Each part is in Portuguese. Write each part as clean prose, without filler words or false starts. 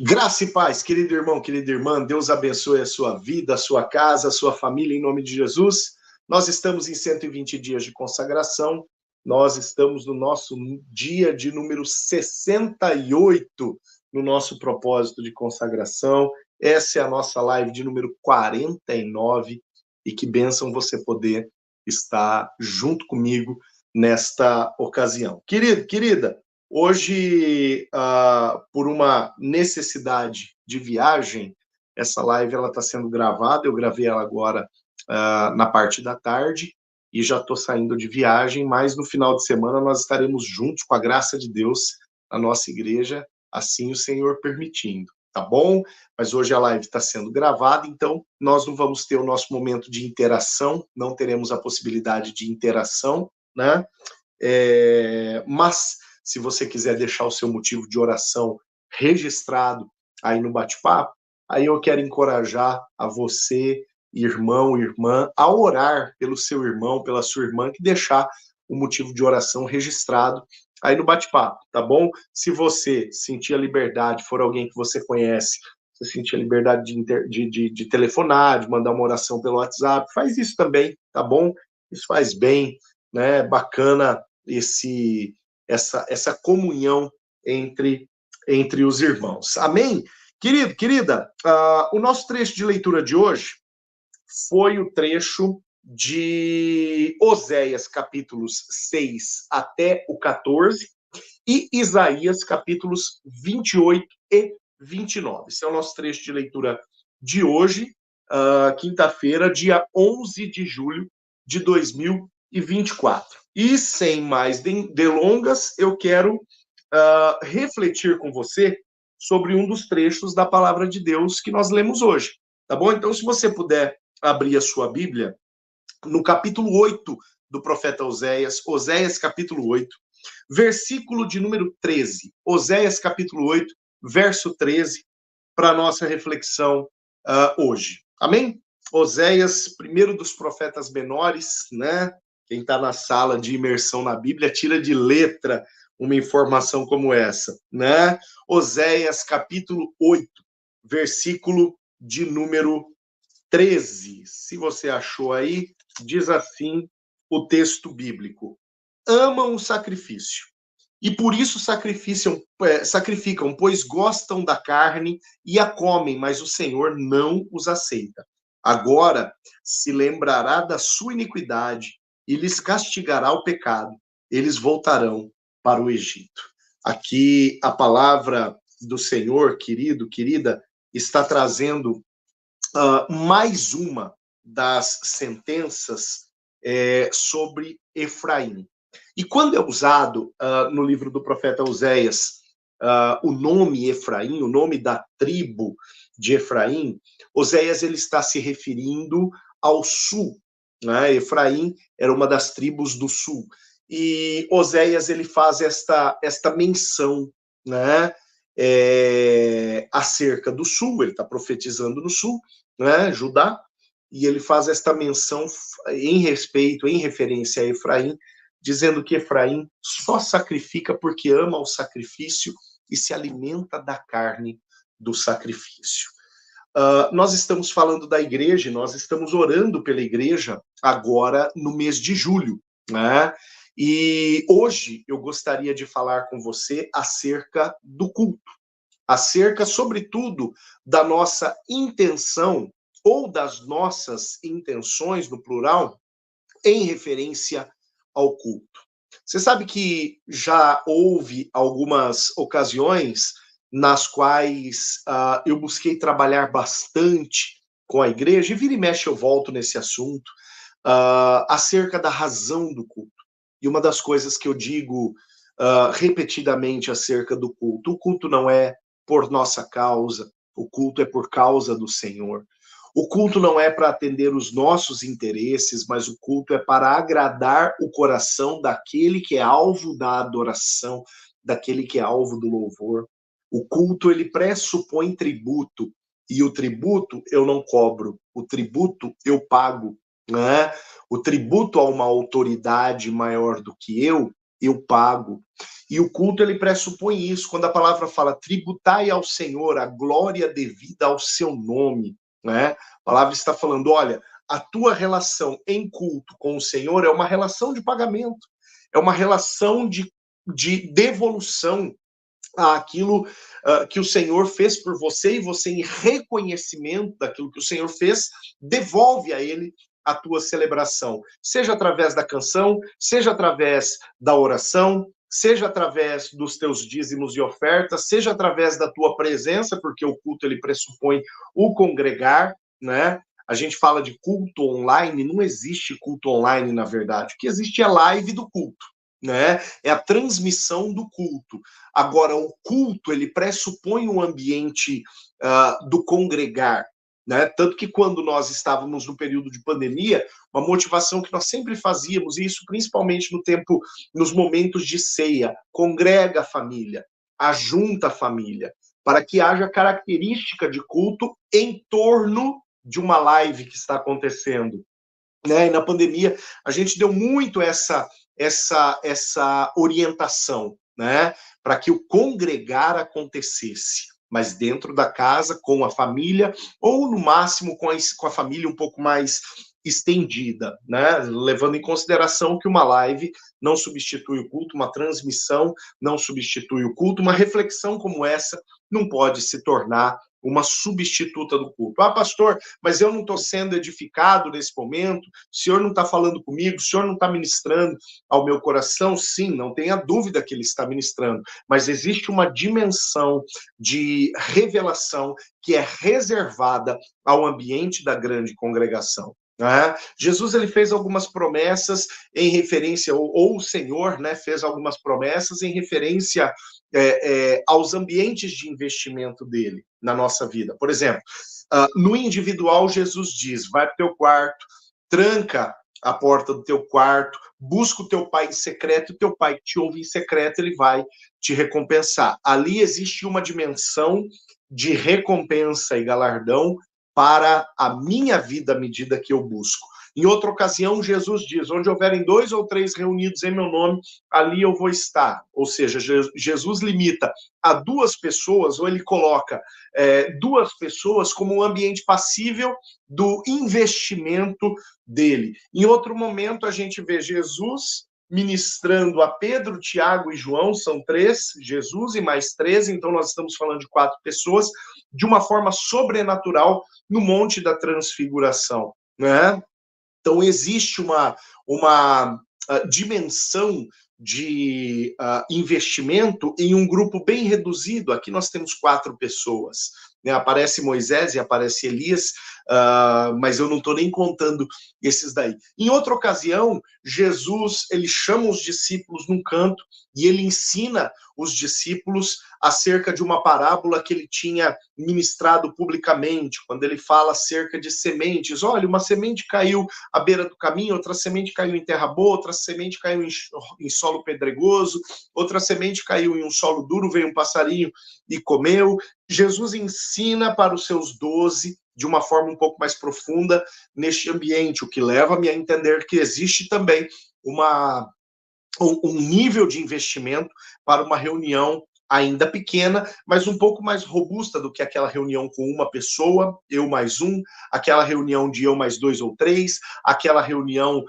Graça e paz, querido irmão, querida irmã, Deus abençoe a sua vida, a sua casa, a sua família, em nome de Jesus. Nós estamos em 120 dias de consagração, nós estamos no nosso dia de número 68 no nosso propósito de consagração. Essa é a nossa live de número 49 e que bênção você poder estar junto comigo nesta ocasião. Querido, querida, hoje, por uma necessidade de viagem, essa live está sendo gravada, eu gravei ela agora na parte da tarde, e já estou saindo de viagem, mas no final de semana nós estaremos juntos, com a graça de Deus, na nossa igreja, assim o Senhor permitindo, tá bom? Mas hoje a live está sendo gravada, então nós não vamos ter o nosso momento de interação, não teremos a possibilidade de interação, né? Mas se você quiser deixar o seu motivo de oração registrado aí no bate-papo, aí eu quero encorajar a você, irmão, irmã, a orar pelo seu irmão, pela sua irmã, que deixar o motivo de oração registrado aí no bate-papo, tá bom? Se você sentir a liberdade, for alguém que você conhece, você sentir a liberdade de telefonar, de mandar uma oração pelo WhatsApp, faz isso também, tá bom? Isso faz bem, né? Bacana essa comunhão entre os irmãos. Amém? Querido, querida, o nosso trecho de leitura de hoje foi o trecho de Oséias, capítulos 6 até o 14, e Isaías, capítulos 28 e 29. Esse é o nosso trecho de leitura de hoje, quinta-feira, dia 11 de julho de 2024. E sem mais delongas, eu quero refletir com você sobre um dos trechos da palavra de Deus que nós lemos hoje, tá bom? Então, se você puder abrir a sua Bíblia, no capítulo 8 do profeta Oséias, Oséias capítulo 8, versículo de número 13. Oséias capítulo 8, verso 13, para a nossa reflexão hoje. Amém? Oséias, primeiro dos profetas menores, né? Quem está na sala de imersão na Bíblia tira de letra uma informação como essa, né? Oséias capítulo 8, versículo de número 13. Se você achou aí, diz assim o texto bíblico: amam o sacrifício e por isso sacrificam, pois gostam da carne e a comem, mas o Senhor não os aceita. Agora se lembrará da sua iniquidade e lhes castigará o pecado. Eles voltarão para o Egito. Aqui a palavra do Senhor, querido, querida, está trazendo mais uma das sentenças sobre Efraim. E quando é usado no livro do profeta Oséias o nome Efraim, o nome da tribo de Efraim, Oséias ele está se referindo ao sul, né? Efraim era uma das tribos do sul. E Oséias ele faz esta menção, né? Acerca do sul, ele está profetizando no sul, né? Judá, e ele faz esta menção em respeito, em referência a Efraim, dizendo que Efraim só sacrifica porque ama o sacrifício e se alimenta da carne do sacrifício. Nós estamos falando da igreja, nós estamos orando pela igreja agora no mês de julho, né? E hoje eu gostaria de falar com você acerca do culto, acerca, sobretudo, da nossa intenção ou das nossas intenções, no plural, em referência ao culto. Você sabe que já houve algumas ocasiões nas quais eu busquei trabalhar bastante com a igreja, e vira e mexe eu volto nesse assunto, acerca da razão do culto. E uma das coisas que eu digo repetidamente acerca do culto: o culto não é por nossa causa, o culto é por causa do Senhor. O culto não é para atender os nossos interesses, mas o culto é para agradar o coração daquele que é alvo da adoração, daquele que é alvo do louvor. O culto, ele pressupõe tributo, e o tributo eu não cobro, o tributo eu pago, né? O tributo a uma autoridade maior do que eu eu pago. E o culto, ele pressupõe isso, quando a palavra fala, tributai ao Senhor a glória devida ao seu nome, né? A palavra está falando, olha, a tua relação em culto com o Senhor é uma relação de pagamento, é uma relação de devolução àquilo que o Senhor fez por você, e você, em reconhecimento daquilo que o Senhor fez, devolve a Ele a tua celebração, seja através da canção, seja através da oração, seja através dos teus dízimos e ofertas, seja através da tua presença, porque o culto, ele pressupõe o congregar, né? A gente fala de culto online, não existe culto online, na verdade. O que existe é live do culto, né? É a transmissão do culto. Agora, o culto, ele pressupõe um ambiente do congregar, né? Tanto que quando nós estávamos no período de pandemia, uma motivação que nós sempre fazíamos, e isso principalmente nos momentos de ceia, congrega a família, ajunta a família, para que haja característica de culto em torno de uma live que está acontecendo, né? E na pandemia a gente deu muito essa orientação, né? Para que o congregar acontecesse, mas dentro da casa, com a família, ou no máximo com a família um pouco mais estendida, né? Levando em consideração que uma live não substitui o culto, uma transmissão não substitui o culto, uma reflexão como essa não pode se tornar uma substituta do culto. Ah, pastor, mas eu não estou sendo edificado nesse momento, o senhor não está falando comigo, o senhor não está ministrando ao meu coração. Sim, não tenha dúvida que ele está ministrando, mas existe uma dimensão de revelação que é reservada ao ambiente da grande congregação. Jesus, ele fez algumas promessas em referência, ou o Senhor, né, fez algumas promessas em referência aos ambientes de investimento dele na nossa vida. Por exemplo, no individual, Jesus diz, vai para o teu quarto, tranca a porta do teu quarto, busca o teu pai em secreto, e o teu pai que te ouve em secreto, ele vai te recompensar. Ali existe uma dimensão de recompensa e galardão para a minha vida à medida que eu busco. Em outra ocasião, Jesus diz, onde houverem 2 ou 3 reunidos em meu nome, ali eu vou estar. Ou seja, Jesus limita a 2 pessoas, ou ele coloca 2 pessoas como um ambiente passível do investimento dele. Em outro momento, a gente vê Jesus ministrando a Pedro, Tiago e João, são 3, Jesus e mais 13, então nós estamos falando de 4 pessoas, de uma forma sobrenatural no Monte da Transfiguração, né? Então, existe uma dimensão de investimento em um grupo bem reduzido. Aqui nós temos 4 pessoas, né? Aparece Moisés e aparece Elias, mas eu não estou nem contando esses daí. Em outra ocasião, Jesus, ele chama os discípulos num canto e ele ensina os discípulos acerca de uma parábola que ele tinha ministrado publicamente, quando ele fala acerca de sementes. Olha, uma semente caiu à beira do caminho, outra semente caiu em terra boa, outra semente caiu em solo pedregoso, outra semente caiu em um solo duro, veio um passarinho e comeu. Jesus ensina para os seus 12 de uma forma um pouco mais profunda neste ambiente, o que leva-me a entender que existe também um nível de investimento para uma reunião ainda pequena, mas um pouco mais robusta do que aquela reunião com uma pessoa, eu mais um, aquela reunião de eu mais 2 ou 3, aquela reunião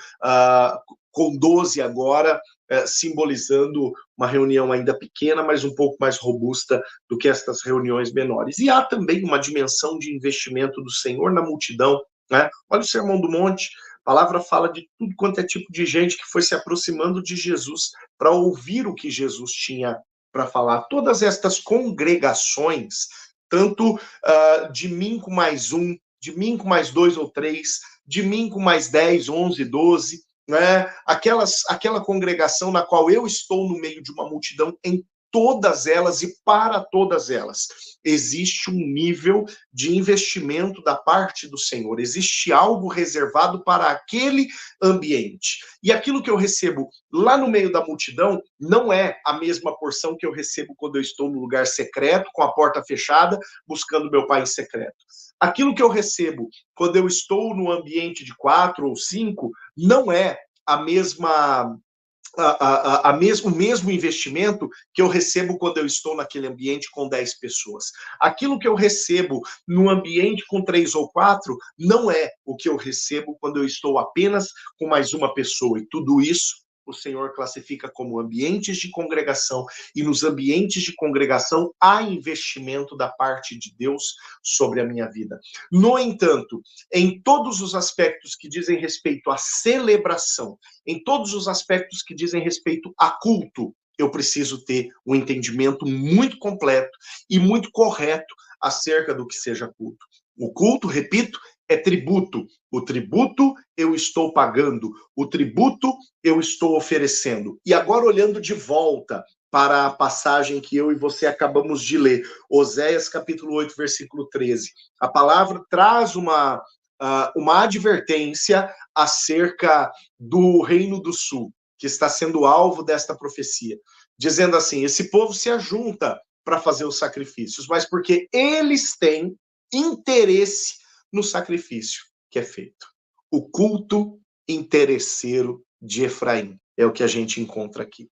com 12 agora, simbolizando uma reunião ainda pequena, mas um pouco mais robusta do que estas reuniões menores. E há também uma dimensão de investimento do Senhor na multidão, né? Olha o Sermão do Monte, a palavra fala de tudo quanto é tipo de gente que foi se aproximando de Jesus para ouvir o que Jesus tinha para falar. Todas estas congregações, tanto de mim com mais um, de mim com mais 2 ou 3, de mim com mais 10, 11, 12, né? Aquela congregação na qual eu estou no meio de uma multidão, em todas elas e para todas elas, existe um nível de investimento da parte do Senhor, existe algo reservado para aquele ambiente. E aquilo que eu recebo lá no meio da multidão não é a mesma porção que eu recebo quando eu estou no lugar secreto, com a porta fechada, buscando meu pai em secreto. Aquilo que eu recebo quando eu estou no ambiente de 4 ou 5 não é a mesma o mesmo investimento que eu recebo quando eu estou naquele ambiente com 10 pessoas. Aquilo que eu recebo no ambiente com 3 ou 4 não é o que eu recebo quando eu estou apenas com mais uma pessoa. E tudo isso o Senhor classifica como ambientes de congregação, e nos ambientes de congregação há investimento da parte de Deus sobre a minha vida. No entanto, em todos os aspectos que dizem respeito à celebração, em todos os aspectos que dizem respeito a culto, eu preciso ter um entendimento muito completo e muito correto acerca do que seja culto. O culto, repito, é tributo. O tributo eu estou pagando, o tributo eu estou oferecendo. E agora, olhando de volta para a passagem que eu e você acabamos de ler, Oséias capítulo 8, versículo 13. A palavra traz uma advertência acerca do Reino do Sul, que está sendo alvo desta profecia, dizendo assim: esse povo se ajunta para fazer os sacrifícios, mas porque eles têm interesse no sacrifício que é feito. O culto interesseiro de Efraim é o que a gente encontra aqui.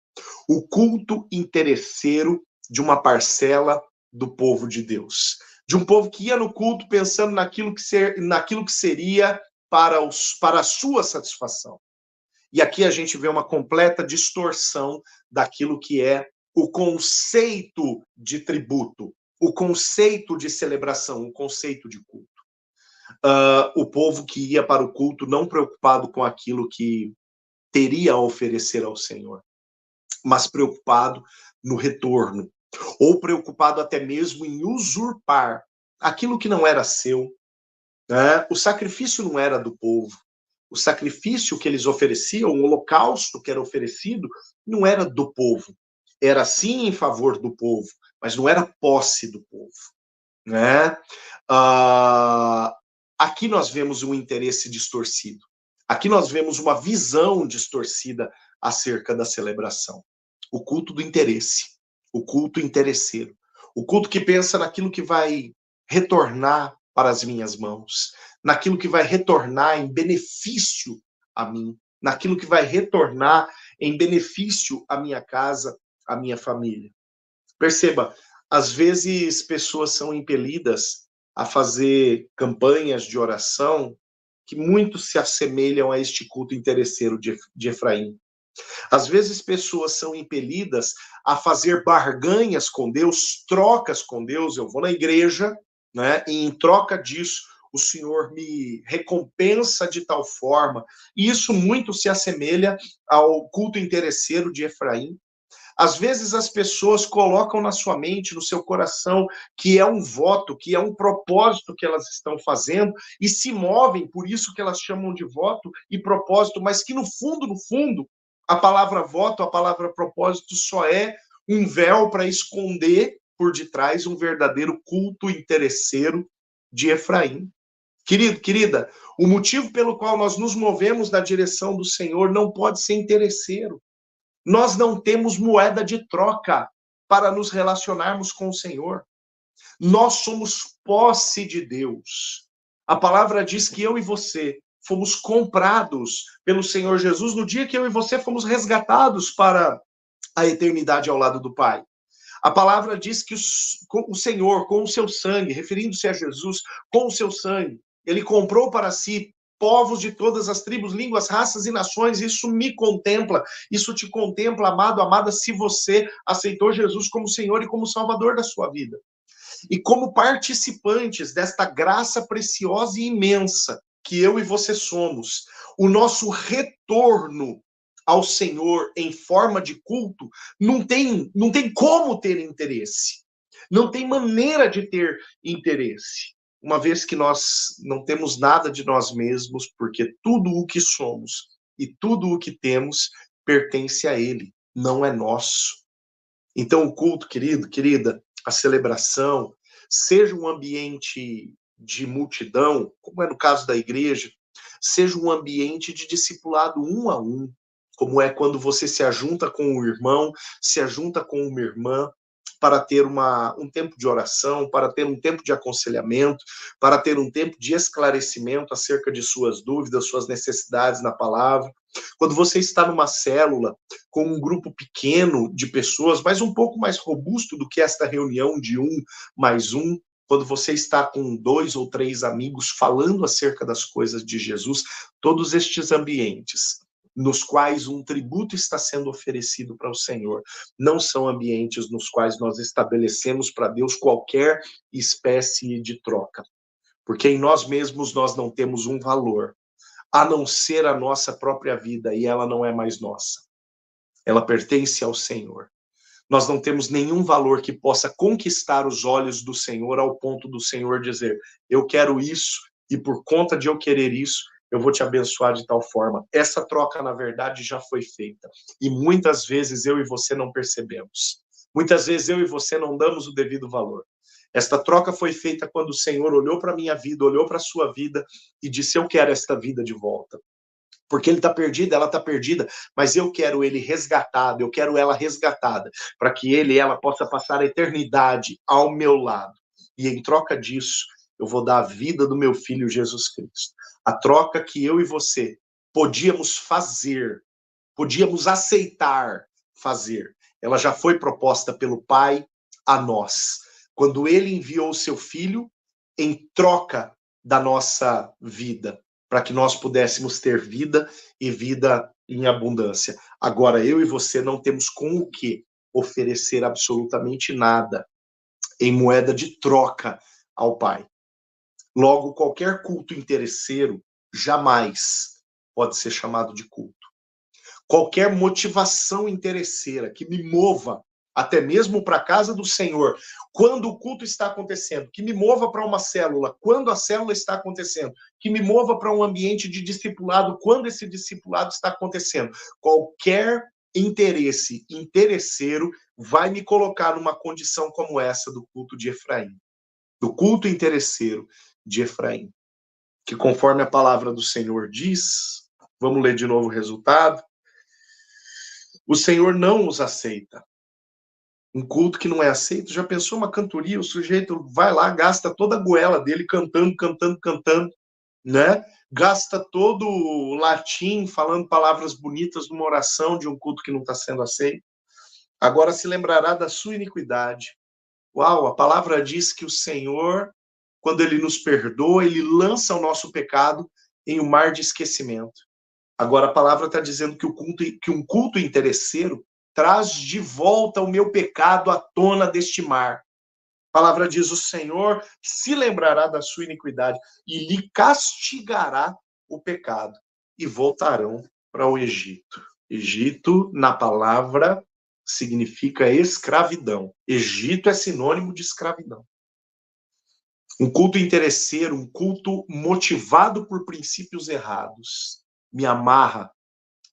O culto interesseiro de uma parcela do povo de Deus. De um povo que ia no culto pensando naquilo que seria para a sua satisfação. E aqui a gente vê uma completa distorção daquilo que é o conceito de tributo, o conceito de celebração, o conceito de culto. O povo que ia para o culto não preocupado com aquilo que teria a oferecer ao Senhor, mas preocupado no retorno, ou preocupado até mesmo em usurpar aquilo que não era seu. Né? O sacrifício não era do povo. O sacrifício que eles ofereciam, o holocausto que era oferecido, não era do povo. Era sim em favor do povo, mas não era posse do povo. Né? Aqui nós vemos um interesse distorcido. Aqui nós vemos uma visão distorcida acerca da celebração. O culto do interesse, o culto interesseiro, o culto que pensa naquilo que vai retornar para as minhas mãos, naquilo que vai retornar em benefício a mim, naquilo que vai retornar em benefício à minha casa, à minha família. Perceba, às vezes pessoas são impelidas a fazer campanhas de oração que muito se assemelham a este culto interesseiro de Efraim. Às vezes pessoas são impelidas a fazer barganhas com Deus, trocas com Deus. Eu vou na igreja, né, e em troca disso o Senhor me recompensa de tal forma. E isso muito se assemelha ao culto interesseiro de Efraim. Às vezes as pessoas colocam na sua mente, no seu coração, que é um voto, que é um propósito que elas estão fazendo, e se movem, por isso que elas chamam de voto e propósito, mas que no fundo, a palavra voto, a palavra propósito só é um véu para esconder por detrás um verdadeiro culto interesseiro de Efraim. Querido, querida, o motivo pelo qual nós nos movemos na direção do Senhor não pode ser interesseiro. Nós não temos moeda de troca para nos relacionarmos com o Senhor. Nós somos posse de Deus. A palavra diz que eu e você fomos comprados pelo Senhor Jesus no dia que eu e você fomos resgatados para a eternidade ao lado do Pai. A palavra diz que o Senhor, com o seu sangue, referindo-se a Jesus, com o seu sangue, ele comprou para si povos de todas as tribos, línguas, raças e nações. Isso me contempla, isso te contempla, amado, amada, se você aceitou Jesus como Senhor e como Salvador da sua vida. E como participantes desta graça preciosa e imensa que eu e você somos, o nosso retorno ao Senhor em forma de culto não tem como ter interesse. Não tem maneira de ter interesse. Uma vez que nós não temos nada de nós mesmos, porque tudo o que somos e tudo o que temos pertence a Ele, não é nosso. Então, o culto, querido, querida, a celebração, seja um ambiente de multidão, como é no caso da igreja, seja um ambiente de discipulado um a um, como é quando você se ajunta com um irmão, se ajunta com uma irmã, para ter um tempo de oração, para ter um tempo de aconselhamento, para ter um tempo de esclarecimento acerca de suas dúvidas, suas necessidades na palavra. Quando você está numa célula com um grupo pequeno de pessoas, mas um pouco mais robusto do que esta reunião de 1+1, quando você está com 2 ou 3 amigos falando acerca das coisas de Jesus, todos estes ambientes nos quais um tributo está sendo oferecido para o Senhor, não são ambientes nos quais nós estabelecemos para Deus qualquer espécie de troca. Porque em nós mesmos nós não temos um valor, a não ser a nossa própria vida, e ela não é mais nossa. Ela pertence ao Senhor. Nós não temos nenhum valor que possa conquistar os olhos do Senhor ao ponto do Senhor dizer, eu quero isso, e por conta de eu querer isso, eu vou te abençoar de tal forma. Essa troca, na verdade, já foi feita. E muitas vezes eu e você não percebemos. Muitas vezes eu e você não damos o devido valor. Esta troca foi feita quando o Senhor olhou para a minha vida, olhou para a sua vida e disse, eu quero esta vida de volta. Porque ele está perdido, ela está perdida, mas eu quero ele resgatado, eu quero ela resgatada, para que ele e ela possa passar a eternidade ao meu lado. E em troca disso, eu vou dar a vida do meu filho Jesus Cristo. A troca que eu e você podíamos fazer, podíamos aceitar fazer, ela já foi proposta pelo Pai a nós. Quando ele enviou o seu filho em troca da nossa vida, para que nós pudéssemos ter vida e vida em abundância. Agora, eu e você não temos com o que oferecer absolutamente nada em moeda de troca ao Pai. Logo, qualquer culto interesseiro jamais pode ser chamado de culto. Qualquer motivação interesseira que me mova até mesmo para a casa do Senhor, quando o culto está acontecendo, que me mova para uma célula, quando a célula está acontecendo, que me mova para um ambiente de discipulado, quando esse discipulado está acontecendo. Qualquer interesse interesseiro vai me colocar numa condição como essa do culto de Efraim, do culto interesseiro de Efraim, que conforme a palavra do Senhor diz, vamos ler de novo o resultado, o Senhor não os aceita. Um culto que não é aceito, já pensou uma cantoria, o sujeito vai lá, gasta toda a goela dele cantando, né? Gasta todo o latim, falando palavras bonitas numa oração de um culto que não está sendo aceito. Agora se lembrará da sua iniquidade. Uau, a palavra diz que o Senhor, quando ele nos perdoa, ele lança o nosso pecado em um mar de esquecimento. Agora a palavra está dizendo que um culto interesseiro traz de volta o meu pecado à tona deste mar. A palavra diz, o Senhor se lembrará da sua iniquidade e lhe castigará o pecado. E voltarão para o Egito. Egito, na palavra, significa escravidão. Egito é sinônimo de escravidão. Um culto interesseiro, um culto motivado por princípios errados, me amarra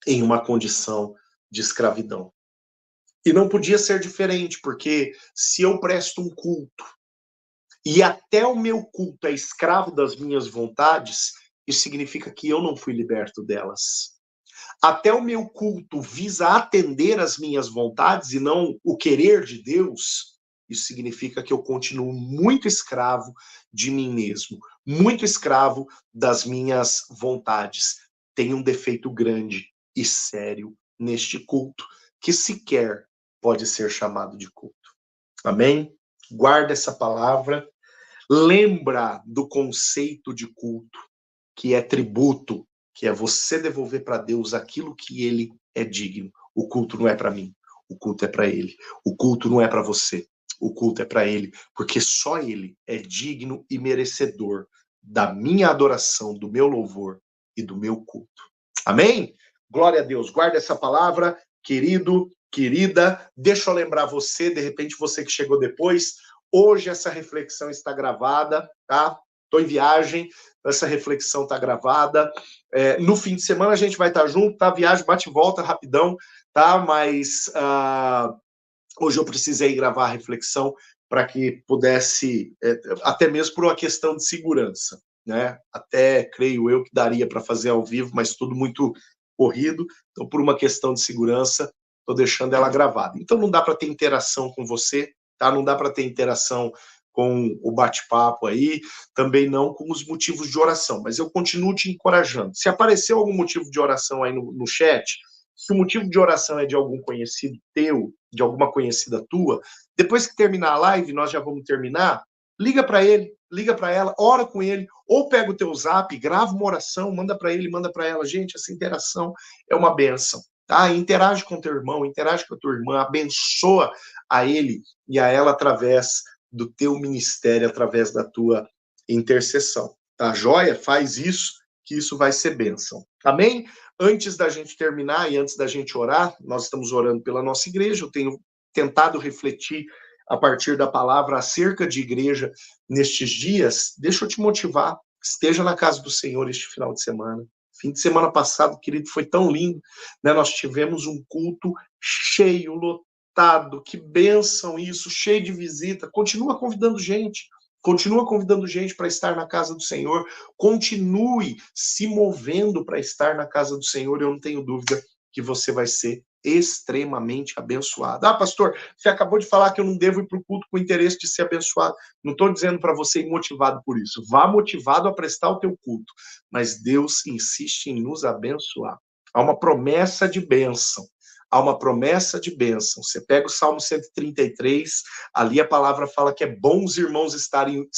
em uma condição de escravidão. E não podia ser diferente, porque se eu presto um culto e até o meu culto é escravo das minhas vontades, isso significa que eu não fui liberto delas. Até o meu culto visa atender as minhas vontades e não o querer de Deus, isso significa que eu continuo muito escravo de mim mesmo, muito escravo das minhas vontades. Tem um defeito grande e sério neste culto, que sequer pode ser chamado de culto. Amém? Guarda essa palavra. Lembra do conceito de culto, que é tributo, que é você devolver para Deus aquilo que ele é digno. O culto não é para mim, o culto é para ele. O culto não é para você, o culto é para ele, porque só ele é digno e merecedor da minha adoração, do meu louvor e do meu culto. Amém? Glória a Deus. Guarda essa palavra, querido, querida. Deixa eu lembrar você, de repente você que chegou depois, hoje essa reflexão está gravada, tá? Estou em viagem, essa reflexão está gravada. No fim de semana a gente vai estar junto, tá? Viagem, bate e volta, rapidão, tá? Mas hoje eu precisei gravar a reflexão para que pudesse, até mesmo por uma questão de segurança, né? Até creio eu que daria para fazer ao vivo, mas tudo muito corrido, então por uma questão de segurança, estou deixando ela gravada. Então não dá para ter interação com você, tá? Não dá para ter interação com o bate-papo aí, também não com os motivos de oração, mas eu continuo te encorajando. Se apareceu algum motivo de oração aí no chat, se o motivo de oração é de algum conhecido teu, de alguma conhecida tua, depois que terminar a live, nós já vamos terminar, liga para ele, liga para ela, ora com ele, ou pega o teu zap, grava uma oração, manda para ele, manda para ela. Gente, essa interação é uma bênção, tá? Interage com teu irmão, interage com a tua irmã, abençoa a ele e a ela através do teu ministério, através da tua intercessão. Tá joia? Faz isso, que isso vai ser bênção. Amém? Antes da gente terminar e antes da gente orar, nós estamos orando pela nossa igreja, eu tenho tentado refletir a partir da palavra acerca de igreja nestes dias. Deixa eu te motivar, esteja na casa do Senhor este final de semana. Fim de semana passado, querido, foi tão lindo, né? Nós tivemos um culto cheio, lotado, que bênção isso, cheio de visita. Continua convidando gente para estar na casa do Senhor, continue se movendo para estar na casa do Senhor, eu não tenho dúvida que você vai ser extremamente abençoado. Ah, pastor, você acabou de falar que eu não devo ir para o culto com o interesse de ser abençoado. Não estou dizendo para você ir motivado por isso. Vá motivado a prestar o teu culto, mas Deus insiste em nos abençoar. Há uma promessa de bênção. Há uma promessa de bênção. Você pega o Salmo 133, ali a palavra fala que é bom os irmãos estarem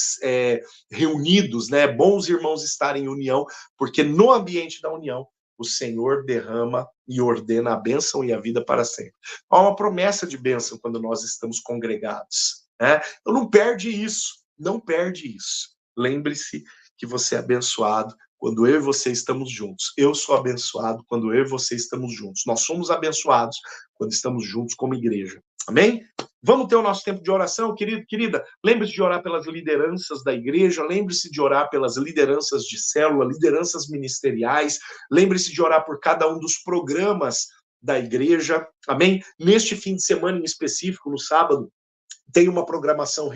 reunidos, né? É bom os irmãos estarem em união, porque no ambiente da união, o Senhor derrama e ordena a bênção e a vida para sempre. Há uma promessa de bênção quando nós estamos congregados, né? Então não perde isso, não perde isso. Lembre-se que você é abençoado quando eu e você estamos juntos. Eu sou abençoado quando eu e você estamos juntos. Nós somos abençoados quando estamos juntos como igreja. Amém? Vamos ter o nosso tempo de oração, querido, querida. Lembre-se de orar pelas lideranças da igreja, lembre-se de orar pelas lideranças de célula, lideranças ministeriais, lembre-se de orar por cada um dos programas da igreja, amém? Neste fim de semana em específico, no sábado, tem uma programação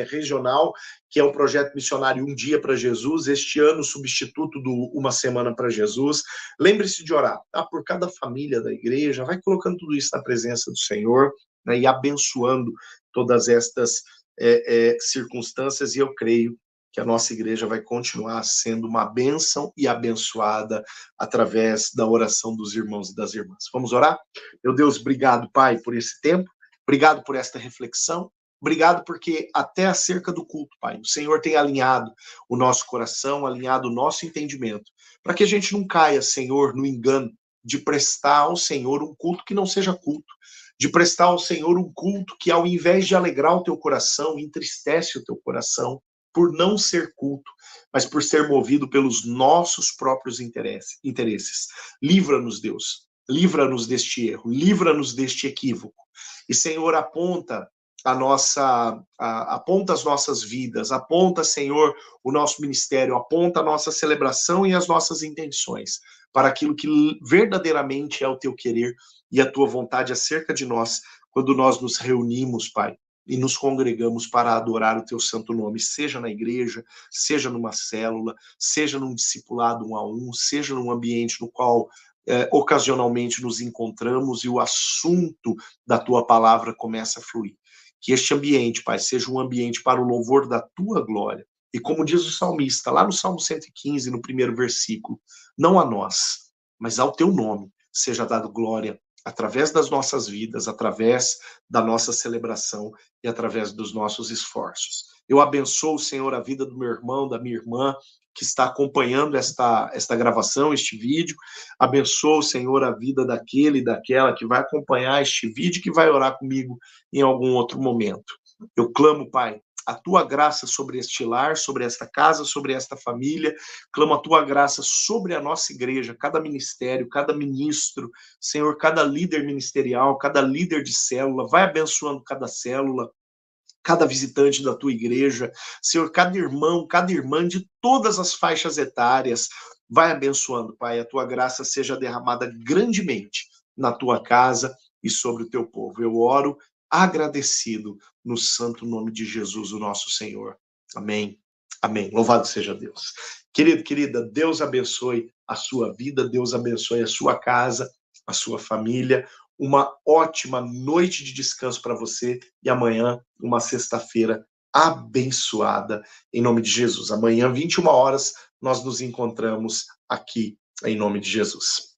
regional, que é o projeto missionário Um Dia para Jesus, este ano substituto do Uma Semana para Jesus. Lembre-se de orar, tá? Por cada família da igreja, vai colocando tudo isso na presença do Senhor, né, e abençoando todas estas circunstâncias, e eu creio que a nossa igreja vai continuar sendo uma bênção e abençoada através da oração dos irmãos e das irmãs. Vamos orar? Meu Deus, obrigado, Pai, por esse tempo, obrigado por esta reflexão, obrigado porque até acerca do culto, Pai, o Senhor tem alinhado o nosso coração, alinhado o nosso entendimento, para que a gente não caia, Senhor, no engano de prestar ao Senhor um culto que não seja culto, de prestar ao Senhor um culto que, ao invés de alegrar o teu coração, entristece o teu coração, por não ser culto, mas por ser movido pelos nossos próprios interesses. Livra-nos, Deus, livra-nos deste erro, livra-nos deste equívoco. E, Senhor, aponta as nossas vidas, aponta, Senhor, o nosso ministério, aponta a nossa celebração e as nossas intenções para aquilo que verdadeiramente é o teu querer e a tua vontade acerca de nós, quando nós nos reunimos, Pai, e nos congregamos para adorar o teu santo nome, seja na igreja, seja numa célula, seja num discipulado 1 a 1, seja num ambiente no qual ocasionalmente nos encontramos e o assunto da tua palavra começa a fluir. Que este ambiente, Pai, seja um ambiente para o louvor da tua glória. E como diz o salmista, lá no Salmo 115, no primeiro versículo, não a nós, mas ao teu nome seja dado glória através das nossas vidas, através da nossa celebração e através dos nossos esforços. Eu abençoo, Senhor, a vida do meu irmão, da minha irmã, que está acompanhando esta gravação, este vídeo. Abençoo, Senhor, a vida daquele e daquela que vai acompanhar este vídeo e que vai orar comigo em algum outro momento. Eu clamo, Pai, a tua graça sobre este lar, sobre esta casa, sobre esta família. Clamo a tua graça sobre a nossa igreja, cada ministério, cada ministro, Senhor, cada líder ministerial, cada líder de célula. Vai abençoando cada célula, cada visitante da tua igreja, Senhor, cada irmão, cada irmã de todas as faixas etárias. Vai abençoando, Pai, a tua graça seja derramada grandemente na tua casa e sobre o teu povo. Eu oro agradecido no santo nome de Jesus, o nosso Senhor. Amém. Amém. Louvado seja Deus. Querido, querida, Deus abençoe a sua vida, Deus abençoe a sua casa, a sua família. uma ótima noite de descanso para você e amanhã, uma sexta-feira abençoada, em nome de Jesus. Amanhã, 21 horas, nós nos encontramos aqui, em nome de Jesus.